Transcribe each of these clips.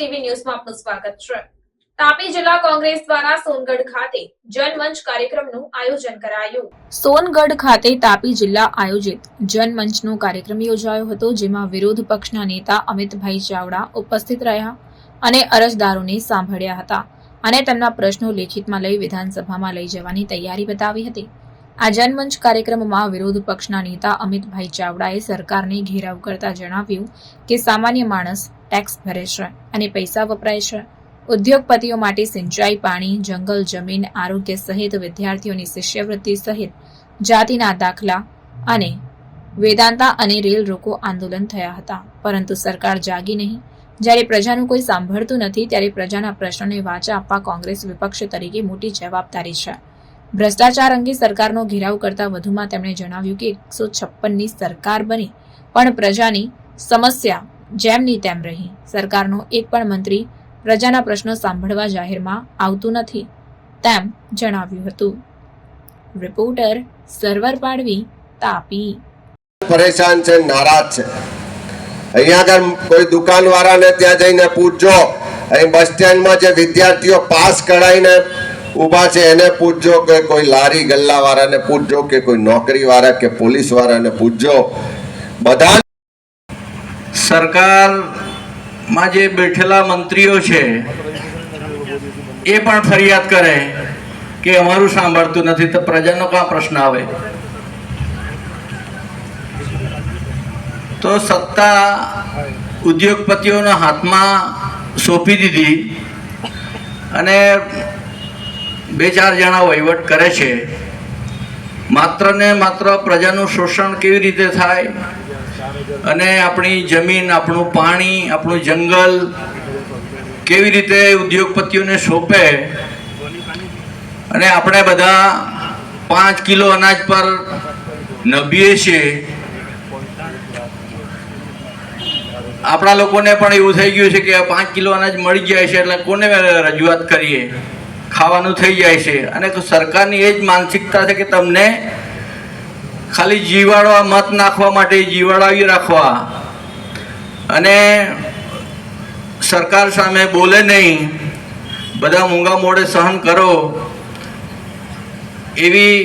TV ન્યૂઝમાં આપનું સ્વાગત છે। તાપી જિલ્લા કોંગ્રેસ દ્વારા સોનગઢ ખાતે જનમંચ કાર્યક્રમનું આયોજન કરાયું। સોનગઢ ખાતે તાપી જિલ્લા આયોજિત જનમંચનો કાર્યક્રમ યોજાયો હતો, જેમાં વિરોધ પક્ષના નેતા અમિતભાઈ ચાવડા ઉપસ્થિત રહ્યા અને અરજદારોને સાંભળ્યા હતા અને તેમના પ્રશ્નો લેખિતમાં લઈ વિધાનસભામાં લઈ જવાની તૈયારી બતાવી હતી। આ જનમંચ કાર્યક્રમમાં વિરોધ પક્ષના નેતા અમિતભાઈ ચાવડાએ સરકારને ઘેરાવ કરતા જણાવ્યું કે સામાન્ય માણસ ટેક્સ ભરે છે અને પૈસા વપરાય છે। ઉદ્યોગપતિઓ માટે સિંચાઈ, પાણી, જંગલ, જમીન, આરોગ્ય સહિત વિદ્યાર્થીઓની શિષ્યવૃત્તિ સહિત જાતિના દાખલા અને વેદાંતા અને રેલ રોકો આંદોલન થયા હતા, પરંતુ સરકાર જાગી નહીં। જ્યારે પ્રજાનું કોઈ સાંભળતું નથી ત્યારે પ્રજાના પ્રશ્નોને વાચા આપવા કોંગ્રેસ વિપક્ષ તરીકે મોટી જવાબદારી છે। ભ્રષ્ટાચાર અંગે સરકારનો ઘેરાવ કરતા વધુમાં તેમણે જણાવ્યું કે 156ની સરકાર બની પણ પ્રજાની સમસ્યા જેમની તેમ રહી। સરકારનો એક પણ મંત્રી પ્રજાના પ્રશ્નો સાંભળવા જાહેરમાં આવતું નથી તેમ જણાવ્યું હતું। રિપોર્ટર સરવર પાડવી, તાપી। પરેશાન છે, નારાજ છે। અહીંયા આગળ કોઈ દુકાનવાળાને ત્યાં જઈને પૂછજો, અહીં બસ સ્ટેન્ડમાં જે વિદ્યાર્થીઓ પાસ કઢાઈને ઊભા છે એને પૂછજો, કે કોઈ લારી ગલ્લા વાળાને પૂછજો, કે કોઈ નોકરી વાળા કે પોલીસ વાળાને પૂછજો। બધા સરકારમાં જે બેઠેલા મંત્રીઓ છે એ પણ ફરિયાદ કરે કે અમારું સાંભળતું નથી, તો પ્રજાનો કાં પ્રશ્ન આવે? તો સત્તા ઉદ્યોગપતિઓના હાથમાં સોંપી દીધી અને બે ચાર જણા વહીવટ કરે છે। માત્ર ને માત્ર પ્રજાનું શોષણ કેવી રીતે થાય અને આપણી જમીન, આપણું પાણી, આપણું જંગલ કેવી રીતે ઉદ્યોગપતિઓને સોંપે અને આપણે બધા 5 કિલો અનાજ પર નભીએ છીએ। આપણા લોકોને પણ એવું થઈ ગયું છે કે 5 કિલો અનાજ મળી જાય છે એટલે કોને રજૂઆત કરીએ, ખાવાનું થઈ જાય છે। અને સરકારની એ જ માનસિકતા છે કે તમને ખાલી જીવાડવા, મત નાખવા માટે જીવાડાવી રાખવા અને સરકાર સામે બોલે નહીં, બધા મૂંગા મોઢે સહન કરો, એવી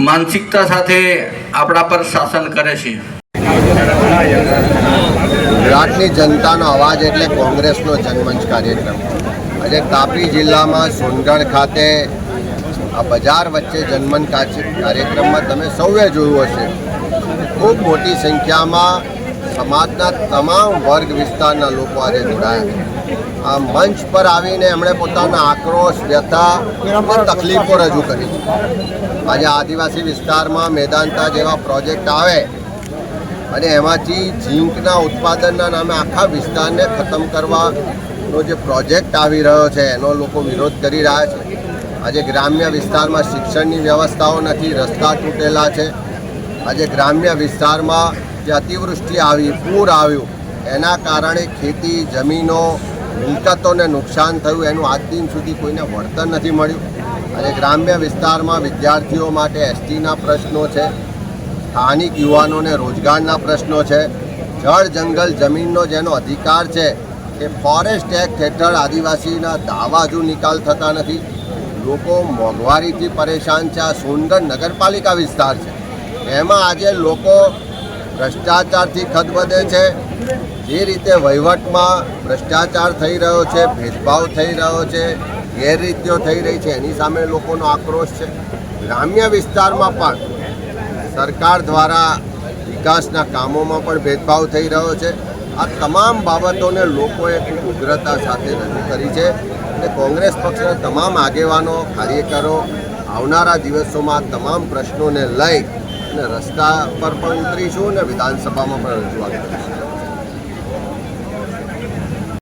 માનસિકતા સાથે આપણા પર શાસન કરે છે। ગુજરાતની જનતાનો અવાજ એટલે કોંગ્રેસનો જનમંચ કાર્યક્રમ આજે તાપી જિલ્લામાં સોનગઢ ખાતે આ બજાર વચ્ચે જનમંચ કાર્યક્રમમાં તમે સૌએ જોયું હશે, ખૂબ મોટી સંખ્યામાં સમાજના તમામ વર્ગ વિસ્તારના લોકો આજે જોડાયા। આ મંચ પર આવીને એમણે પોતાના આક્રોશ, વ્યથા અને તકલીફો રજૂ કરી છે। આજે આદિવાસી વિસ્તારમાં મેદાંતા જેવા પ્રોજેક્ટ આવે અને એમાંથી ઝીંકના ઉત્પાદનના નામે આખા વિસ્તારને ખતમ કરવાનો જે પ્રોજેક્ટ આવી રહ્યો છે એનો લોકો વિરોધ કરી રહ્યા છે। આજે ગ્રામ્ય વિસ્તારમાં શિક્ષણની વ્યવસ્થાઓ નથી, રસ્તા તૂટેલા છે। આજે ગ્રામ્ય વિસ્તારમાં જે અતિવૃષ્ટિ આવી, પૂર આવ્યું, એના કારણે ખેતી, જમીનો, મિલકતોને નુકસાન થયું, એનું આજ દિન સુધી કોઈને વળતર નથી મળ્યું। આજે ગ્રામ્ય વિસ્તારમાં વિદ્યાર્થીઓ માટે એસટીના પ્રશ્નો છે, સ્થાનિક યુવાનોને રોજગારના પ્રશ્નો છે, જળ, જંગલ, જમીનનો જેનો અધિકાર છે એ ફોરેસ્ટ એક્ટ હેઠળ આદિવાસીના દાવા હજુ નિકાલ થતા નથી। લોકો મોંઘવારીથી પરેશાન છે। આ સોનગઢ નગરપાલિકા વિસ્તાર છે, એમાં આજે લોકો ભ્રષ્ટાચારથી ખદબદે છે। જે રીતે વહીવટમાં ભ્રષ્ટાચાર થઈ રહ્યો છે, ભેદભાવ થઈ રહ્યો છે, ગેરરીતિઓ થઈ રહી છે, એની સામે લોકોનો આક્રોશ છે। ગ્રામ્ય વિસ્તારમાં પણ સરકાર દ્વારા વિકાસના કામોમાં પણ ભેદભાવ થઈ રહ્યો છે। આ તમામ બાબતોને લોકોએ ખૂબ ઉગ્રતા સાથે રજૂ કરી છે અને કોંગ્રેસ પક્ષના તમામ આગેવાનો, કાર્યકરો આવનારા દિવસોમાં તમામ પ્રશ્નોને લઈ અને રસ્તા પર પણ ઉતરીશું અને વિધાનસભામાં પણ રજૂઆત કરીશું।